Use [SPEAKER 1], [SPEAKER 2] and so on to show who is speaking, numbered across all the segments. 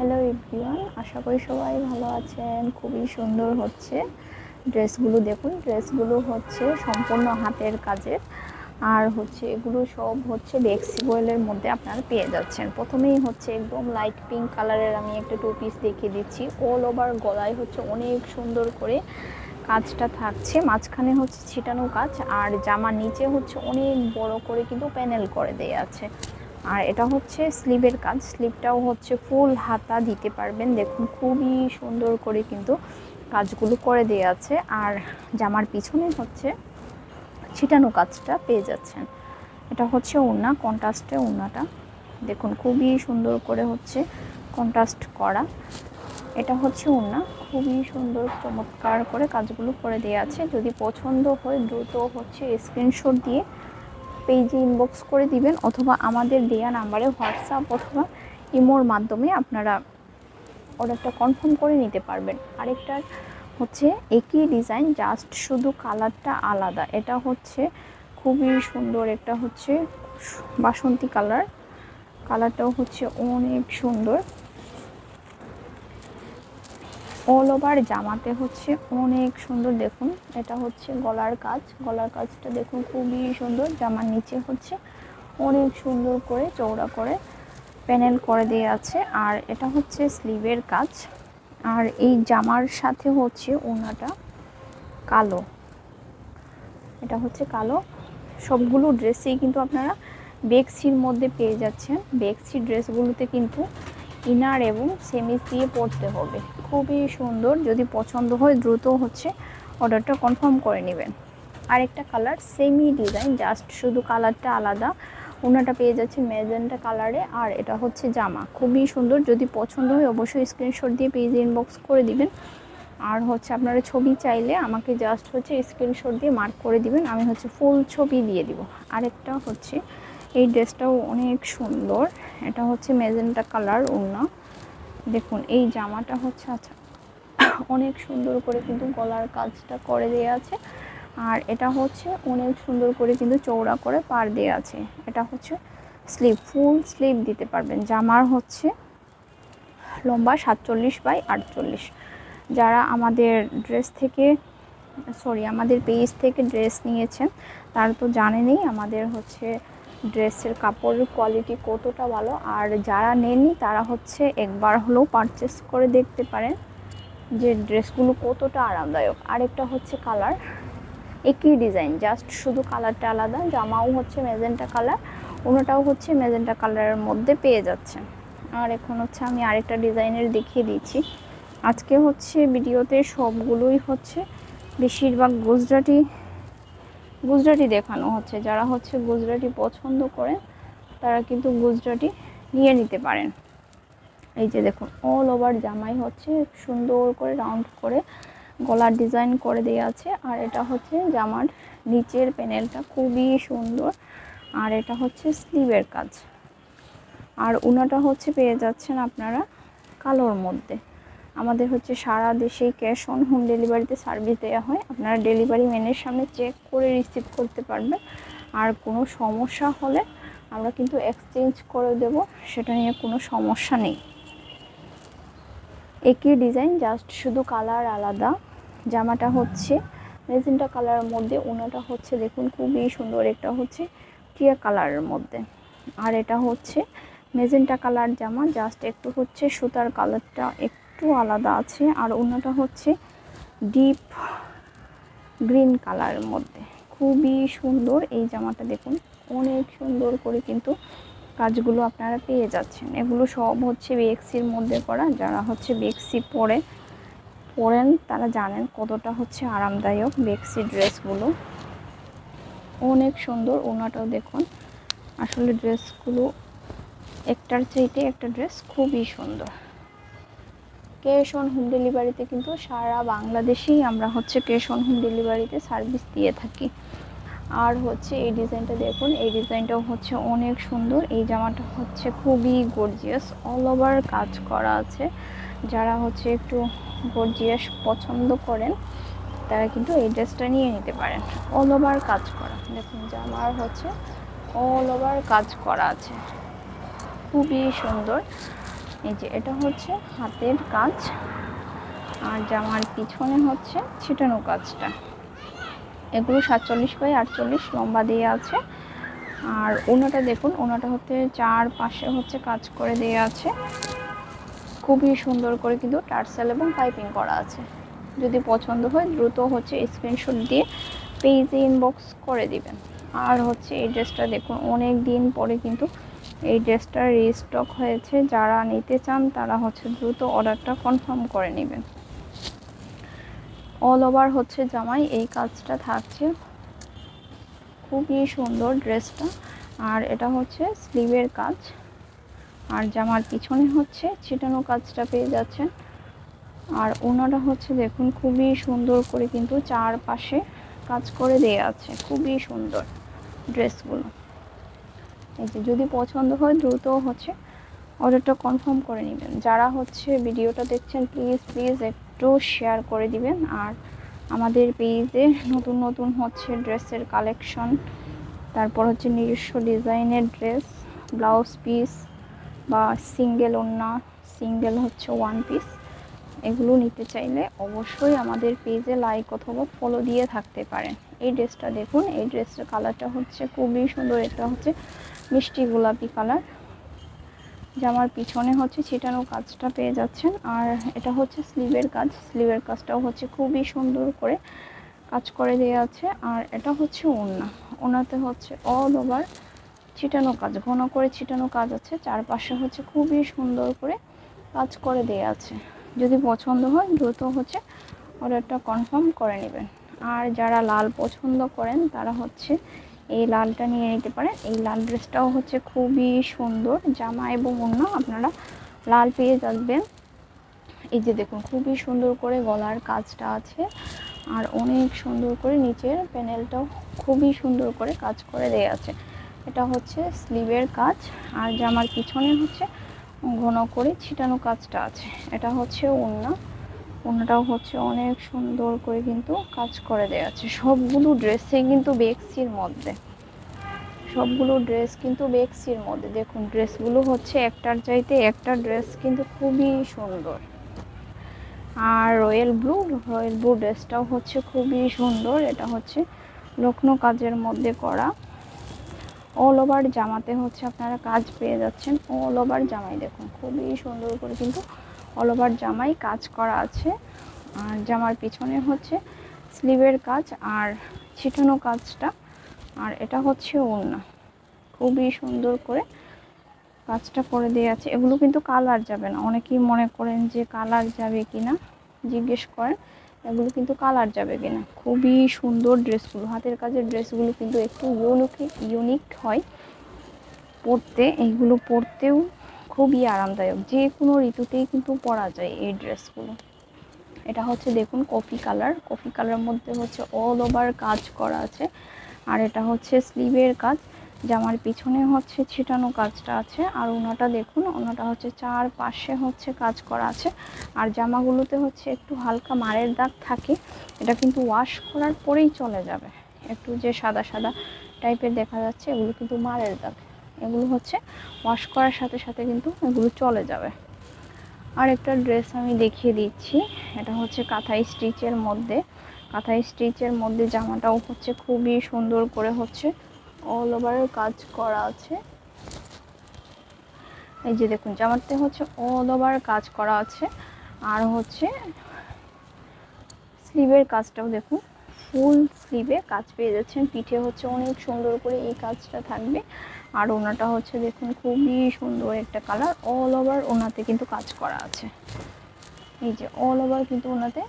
[SPEAKER 1] Hello everyone, আশা করি সবাই ভালো আছেন। খুবই সুন্দর হচ্ছে ড্রেসগুলো। দেখুন, ড্রেসগুলো হচ্ছে সম্পূর্ণ হাতের কাজের, আর হচ্ছে এগুলো সব হচ্ছে বেক্সিবয়েলের মধ্যে আপনারা পেয়ে যাচ্ছেন। প্রথমেই হচ্ছে একদম লাইট পিঙ্ক কালারের আমি একটা টু পিস দেখিয়ে দিচ্ছি। অল ওভার গলায় হচ্ছে অনেক সুন্দর করে কাজটা থাকছে, মাঝখানে হচ্ছে ছিটানো কাজ, আর জামার নিচে হচ্ছে অনেক বড় করে কিন্তু প্যানেল করে দেয়া আছে। আর এটা হচ্ছে স্লিভের কাজ, স্লিভটাও হচ্ছে ফুল হাতা দিতে পারবেন। দেখুন খুবই সুন্দর করে কিন্তু কাজগুলো করে দেওয়া আছে। আর জামার পিছনে হচ্ছে ছিটানো কাজটা পেয়ে যাচ্ছেন। এটা হচ্ছে ওড়না, কন্ট্রাস্টে ওড়নাটা দেখুন খুবই সুন্দর করে হচ্ছে কন্ট্রাস্ট করা। এটা হচ্ছে ওড়না, খুবই সুন্দর চমৎকার করে কাজগুলো করে দেওয়া আছে। যদি পছন্দ হয় দ্রুত হচ্ছে স্ক্রিনশট দিয়ে পেজে ইনবক্স করে দিবেন, অথবা আমাদের দেয়া নাম্বারে হোয়াটসঅ্যাপ অথবা ইমোর মাধ্যমে আপনারা অর্ডারটা কনফার্ম করে নিতে পারবেন। আরেকটার হচ্ছে একই ডিজাইন, জাস্ট শুধু কালারটা আলাদা। এটা হচ্ছে খুবই সুন্দর, একটা হচ্ছে বাসন্তী কালার, কালারটাও হচ্ছে অনেক সুন্দর। অল ওভার জামাতে হচ্ছে অনেক সুন্দর। দেখুন এটা হচ্ছে গলার কাজ, গলার কাজটা দেখুন খুবই সুন্দর। জামার নিচে হচ্ছে অনেক সুন্দর করে চওড়া করে প্যানেল করে দেওয়া আছে। আর এটা হচ্ছে স্লিভের কাজ। আর এই জামার সাথে হচ্ছে ওড়নাটা কালো, এটা হচ্ছে কালো। সবগুলো ড্রেসেই কিন্তু আপনারা বেক্সির মধ্যে পেয়ে যাচ্ছেন। বেক্সি ড্রেসগুলোতে কিন্তু ইনার এবং সেমিস দিয়ে পরতে হবে। খুবই সুন্দর, যদি পছন্দ হয় দ্রুত হচ্ছে অর্ডারটা কনফার্ম করে নেবেন। আরেকটা কালার সেমি ডিজাইন, জাস্ট শুধু কালারটা আলাদা। ওনাটা পেয়ে যাচ্ছে ম্যাজেন্টা কালারে, আর এটা হচ্ছে জামা খুবই সুন্দর। যদি পছন্দ হয় অবশ্যই স্ক্রিনশট দিয়ে পেজে ইনবক্স করে দিবেন। আর হচ্ছে আপনারা ছবি চাইলে আমাকে জাস্ট হচ্ছে স্ক্রিনশট দিয়ে মার্ক করে দিবেন, আমি হচ্ছে ফুল ছবি দিয়ে দিব। আরেকটা হচ্ছে এই ড্রেসটাও অনেক সুন্দর, এটা হচ্ছে ম্যাজেন্টা কালার ওড়না। দেখুন এই জামাটা হচ্ছে আচ্ছা অনেক সুন্দর করে কিন্তু গলার কাজটা করে দেওয়া আছে। আর এটা হচ্ছে অনেক সুন্দর করে কিন্তু চওড়া করে পার দেওয়া আছে। এটা হচ্ছে স্লিভ, ফুল স্লিভ দিতে পারবেন। জামার হচ্ছে লম্বা 47/48। যারা আমাদের আমাদের পেজ থেকে ড্রেস নিয়েছেন তারা তো জানেনই আমাদের হচ্ছে ড্রেসের কাপড়ের কোয়ালিটি কতটা ভালো। আর যারা নেননি তারা হচ্ছে একবার হলেও পারচেস করে দেখতে পারেন যে ড্রেসগুলো কতটা আরামদায়ক। আরেকটা হচ্ছে কালার একই ডিজাইন, জাস্ট শুধু কালারটা আলাদা। জামাও হচ্ছে ম্যাজেন্টা কালার, ওনাটাও হচ্ছে ম্যাজেন্টা কালারের মধ্যে পেয়ে যাচ্ছে। আর এখন হচ্ছে আমি আরেকটা ডিজাইনের দেখিয়ে দিচ্ছি। আজকে হচ্ছে ভিডিওতে সবগুলোই হচ্ছে বেশিরভাগ গুজরাটি দেখানো হচ্ছে। যারা হচ্ছে গুজরাটি পছন্দ করেন তারা কিন্তু গুজরাটি নিয়ে নিতে পারেন। এই যে দেখুন অল ওভার জামাই হচ্ছে সুন্দর করে রাউন্ড করে গলার ডিজাইন করে দেওয়া আছে। আর এটা হচ্ছে জামার নিচের প্যানেলটা খুবই সুন্দর। আর এটা হচ্ছে স্লিভের কাজ। আর ওনাটা হচ্ছে পেয়ে যাচ্ছেন আপনারা কালোর মধ্যে। আমাদের হচ্ছে সারা দেশেই ক্যাশ অন হোম ডেলিভারিতে সার্ভিস দেওয়া হয়। আপনারা ডেলিভারি ম্যানের সামনে চেক করে রিসিভ করতে পারবেন। আর কোনো সমস্যা হলে আমরা কিন্তু এক্সচেঞ্জ করে দেব, সেটা নিয়ে কোনো সমস্যা নেই। একই ডিজাইন, জাস্ট শুধু কালার আলাদা। জামাটা হচ্ছে ম্যাজেন্টা কালারের মধ্যে, ওনাটা হচ্ছে দেখুন খুবই সুন্দর, একটা হচ্ছে টিয়া কালারের মধ্যে। আর এটা হচ্ছে ম্যাজেন্টা কালার জামা, জাস্ট একটু হচ্ছে সুতার কালারটা একটু আলাদা আছে। আর ওনাটা হচ্ছে ডিপ গ্রিন কালারের মধ্যে, খুবই সুন্দর। এই জামাটা দেখুন অনেক সুন্দর করে কিন্তু কাজগুলো আপনারা পেয়ে যাচ্ছেন। এগুলো সব হচ্ছে বেক্সির মধ্যে করা। যারা হচ্ছে বেক্সি পরেন তারা জানেন কতটা হচ্ছে আরামদায়ক বেক্সি ড্রেসগুলো। অনেক সুন্দর, ওনাটাও দেখুন। আসলে ড্রেসগুলো একটার চাইতে একটা ড্রেস খুবই সুন্দর। ক্যাশ অন হোম ডেলিভারিতে কিন্তু সারা বাংলাদেশেই আমরা হচ্ছে ক্যাশ অন হোম ডেলিভারিতে সার্ভিস দিয়ে থাকি। আর হচ্ছে এই ডিজাইনটা দেখুন, এই ডিজাইনটাও হচ্ছে অনেক সুন্দর। এই জামাটা হচ্ছে খুবই গর্জিয়াস, অল ওভার কাজ করা আছে। যারা হচ্ছে একটু গর্জিয়াস পছন্দ করেন তারা কিন্তু এই ড্রেসটা নিয়ে নিতে পারেন। অল ওভার কাজ করা দেখুন, জামার হচ্ছে অল ওভার কাজ করা আছে, খুবই সুন্দর। এই যে এটা হচ্ছে হাতের কাজ, আর জামার পিছনে হচ্ছে ছিটানো কাজটা। এগুলো 47x48 লম্বা দিয়ে আছে। আর ওনাটা দেখুন, ওনাটা হচ্ছে চারপাশে হচ্ছে কাজ করে দেওয়া আছে, খুবই সুন্দর করে কিন্তু টার্সেল এবং পাইপিং করা আছে। যদি পছন্দ হয় দ্রুত হচ্ছে স্ক্রিনশট দিয়ে পেজে ইনবক্স করে দিবেন। আর হচ্ছে এই ড্রেসটা দেখুন, অনেক দিন পরে কিন্তু এই ড্রেসটা রিস্টক হয়েছে। যারা নিতে চান তারা হচ্ছে দ্রুত অর্ডারটা কনফার্ম করে নেবেন। অল ওভার হচ্ছে জামাই এই কাজটা থাকছে, খুবই সুন্দর ড্রেসটা। আর এটা হচ্ছে স্লিভের কাজ, আর জামার পিছনে হচ্ছে ছিটানো কাজটা পেয়ে যাচ্ছেন। আর ওনাটা হচ্ছে দেখুন খুবই সুন্দর করে কিন্তু চারপাশে কাজ করে দেয়া আছে, খুবই সুন্দর ড্রেসগুলো। এই যে যদি পছন্দ হয় দ্রুত হচ্ছে অর্ডারটা কনফার্ম করে নেবেন। যারা হচ্ছে ভিডিওটা দেখছেন প্লিজ একটু শেয়ার করে দিবেন। আর আমাদের পেজে নতুন নতুন হচ্ছে ড্রেসের কালেকশন, তারপর হচ্ছে নিজস্ব ডিজাইনের ড্রেস, ব্লাউজ পিস বা সিঙ্গেল ওড়না, সিঙ্গেল হচ্ছে ওয়ান পিস, এগুলো নিতে চাইলে অবশ্যই আমাদের পেজে লাইক অথবা ফলো দিয়ে থাকতে পারেন। এই ড্রেসটা দেখুন, এই ড্রেসটার কালারটা হচ্ছে খুবই সুন্দর। এটা হচ্ছে মিষ্টি গোলাপি কালার। জামার পিছনে হচ্ছে ছিটানো কাজটা পেয়ে যাচ্ছেন। আর এটা হচ্ছে স্লিভের কাজ, স্লিভের কাজটাও হচ্ছে খুবই সুন্দর করে কাজ করে দেওয়া আছে। আর এটা হচ্ছে ওড়না, ওড়নাতে হচ্ছে অল ওভার ছিটানো কাজ, ঘন করে ছিটানো কাজ আছে, চারপাশে হচ্ছে খুবই সুন্দর করে কাজ করে দেওয়া আছে। যদি পছন্দ হয় দ্রুত হচ্ছে অর্ডারটা কনফার্ম করে নেবেন। আর যারা লাল পছন্দ করেন তারা হচ্ছে এই লালটা নিয়ে নিতে পারেন। এই লাল ড্রেসটাও হচ্ছে খুবই সুন্দর, জামা এবং ওড়না আপনারা লাল পেয়ে যাবেন। এই যে দেখুন খুবই সুন্দর করে গলার কাজটা আছে, আর অনেক সুন্দর করে নিচের প্যানেলটাও খুবই সুন্দর করে কাজ করে দেওয়া আছে। এটা হচ্ছে স্লিভের কাজ, আর জামার পিছনে হচ্ছে ঘন করে ছিটানো কাজটা আছে। এটা হচ্ছে ওড়না, ওড়নাটাও হচ্ছে অনেক সুন্দর করে কিন্তু কাজ করে দেওয়া আছে। সবগুলো ড্রেসে কিন্তু বেক্সির মধ্যে, সবগুলো ড্রেস কিন্তু বেক্সির মধ্যে। দেখুন ড্রেসগুলো হচ্ছে একটার চাইতে একটা ড্রেস কিন্তু খুবই সুন্দর। আর রয়্যাল ব্লু ড্রেসটাও হচ্ছে খুবই সুন্দর। এটা হচ্ছে লক্ষ্ণৌ কাজের মধ্যে করা। অল ওভার জামাতে হচ্ছে আপনারা কাজ পেয়ে যাচ্ছেন। অল ওভার জামাই দেখুন খুবই সুন্দর করে কিন্তু অল ওভার জামাই কাজ করা আছে। আর জামার পিছনে হচ্ছে স্লিভের কাজ আর ছিটানো কাজটা। আর এটা হচ্ছে ওড়না, খুবই সুন্দর করে কাজটা করে দেওয়া আছে। এগুলো কিন্তু কালার যাবে না, অনেকেই মনে করেন যে কালার যাবে কিনা, জিজ্ঞেস করেন, এগুলো কিন্তু কালার যাবে কিনা। খুবই সুন্দর ড্রেসগুলো, হাতের কাজের ড্রেসগুলো কিন্তু একটু ইউনিক হয় পরতে। এইগুলো পরতেও খুবই আরামদায়ক, যে কোনো ঋতুতেই কিন্তু পরা যায় এই ড্রেসগুলো। এটা হচ্ছে দেখুন কফি কালার মধ্যে হচ্ছে অল ওভার কাজ করা আছে। আর এটা হচ্ছে স্লিভের কাজ, জামার পিছনে হচ্ছে ছিটানো কাজটা আছে। আর ওনাটা দেখুন, ওনাটা হচ্ছে চারপাশে হচ্ছে কাজ করা আছে। আর জামাগুলোতে হচ্ছে একটু হালকা মারের দাগ থাকে, এটা কিন্তু ওয়াশ করার পরেই চলে যাবে। একটু যে সাদা সাদা টাইপের দেখা যাচ্ছে এগুলো কিন্তু মারের দাগ, এগুলো হচ্ছে ওয়াশ করার সাথে সাথে কিন্তু এগুলো চলে যাবে। আর একটা ড্রেস আমি দেখিয়ে দিচ্ছি, এটা হচ্ছে কাঁথাই স্টিচের মধ্যে জামাটাও হচ্ছে খুবই সুন্দর করে হচ্ছে অল ওভারের কাজ করা আছে। এই যে দেখুন জামাতে হচ্ছে অল ওভার কাজ করা আছে। আর হচ্ছে স্লিভের কাজটাও দেখুন, ফুল স্লিভে কাজ পেয়ে যাচ্ছেন। পিঠে হচ্ছে অনেক সুন্দর করে এই কাজটা থাকবে। আর ওনাটা হচ্ছে দেখুন খুবই সুন্দর একটা কালার, অল ওভার ওনাতে কিন্তু কাজ করা আছে। এই যে অল ওভার কিন্তু ওনাতে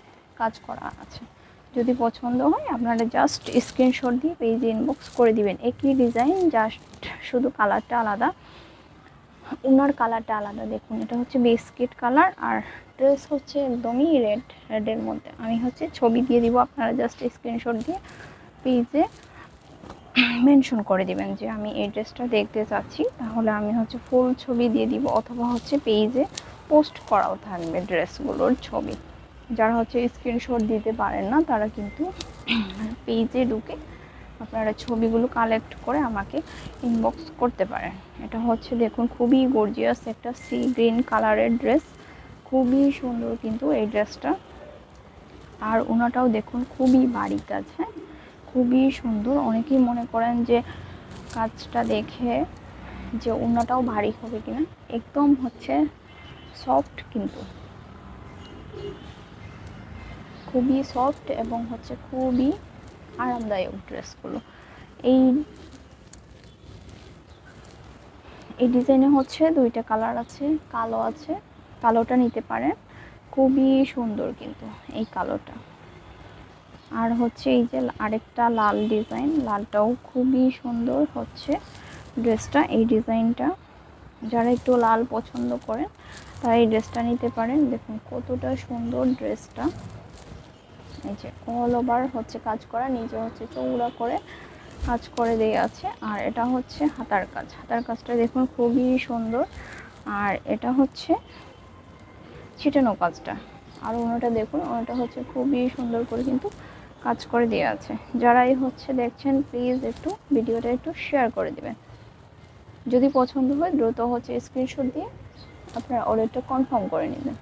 [SPEAKER 1] কাজ করা আছে। যদি পছন্দ হয় আপনারা জাস্ট স্ক্রিনশট দিয়ে পেজে ইনবক্স করে দিবেন। একই ডিজাইন, জাস্ট শুধু কালারটা আলাদা, ওনার কালারটা আলাদা। দেখুন এটা হচ্ছে বিস্কিট কালার, আর ড্রেস হচ্ছে একদমই রেডের মধ্যে। আমি হচ্ছে ছবি দিয়ে দিব, আপনারা জাস্ট স্ক্রিনশট দিয়ে পেজে মেনশন করে দিবেন যে আমি এই ড্রেসটা দেখতে চাচ্ছি, তাহলে আমি হচ্ছে ফুল ছবি দিয়ে দিব, অথবা হচ্ছে পেজে পোস্ট করাও থাকবে ড্রেসগুলোর ছবি। যারা হচ্ছে স্ক্রিনশট দিতে পারেন না তারা কিন্তু পেজে ঢুকে আপনারা ছবিগুলো কালেক্ট করে আমাকে ইনবক্স করতে পারেন। এটা হচ্ছে দেখুন খুবই গর্জিয়াস একটা সি গ্রিন কালারের ড্রেস, খুবই সুন্দর কিন্তু এই ড্রেসটা। আর ওনাটাও দেখুন খুবই ভারী কাজ, হ্যাঁ খুবই সুন্দর। অনেকেই মনে করেন যে কাজটা দেখে যে ওনাটাও ভারী হবে কিনা, একদম হচ্ছে সফট, কিন্তু খুবই সফট এবং হচ্ছে খুবই আরামদায়ক ড্রেসগুলো। এই এই ডিজাইনে হচ্ছে দুইটা কালার আছে, কালো আছে, কালোটা নিতে পারেন, খুবই সুন্দর কিন্তু এই কালোটা। আর হচ্ছে এই যে আরেকটা লাল ডিজাইন, লালটাও খুবই সুন্দর হচ্ছে ড্রেসটা। এই ডিজাইনটা যারা একটু লাল পছন্দ করেন তারা এই ড্রেসটা নিতে পারেন। দেখুন কতটা সুন্দর ড্রেসটা, এই যে অল ওভার হচ্ছে কাজ করা, নিচে হচ্ছে চৌড়া করে কাজ করে দেওয়া আছে। আর এটা হচ্ছে হাতার কাজ, হাতার কাজটা দেখুন খুবই সুন্দর। আর এটা হচ্ছে ছিটানো কাজটা, আর ওনাটা দেখুন, ওনাটা হচ্ছে খুবই সুন্দর করে কিন্তু কাজ করে দেওয়া আছে। যারাই হচ্ছে দেখছেন প্লিজ একটু ভিডিওটা একটু শেয়ার করে দিবেন। যদি পছন্দ হয় দ্রুত হচ্ছে স্ক্রিনশট দিয়ে আপনারা অর্ডারটা কনফার্ম করে নেবেন।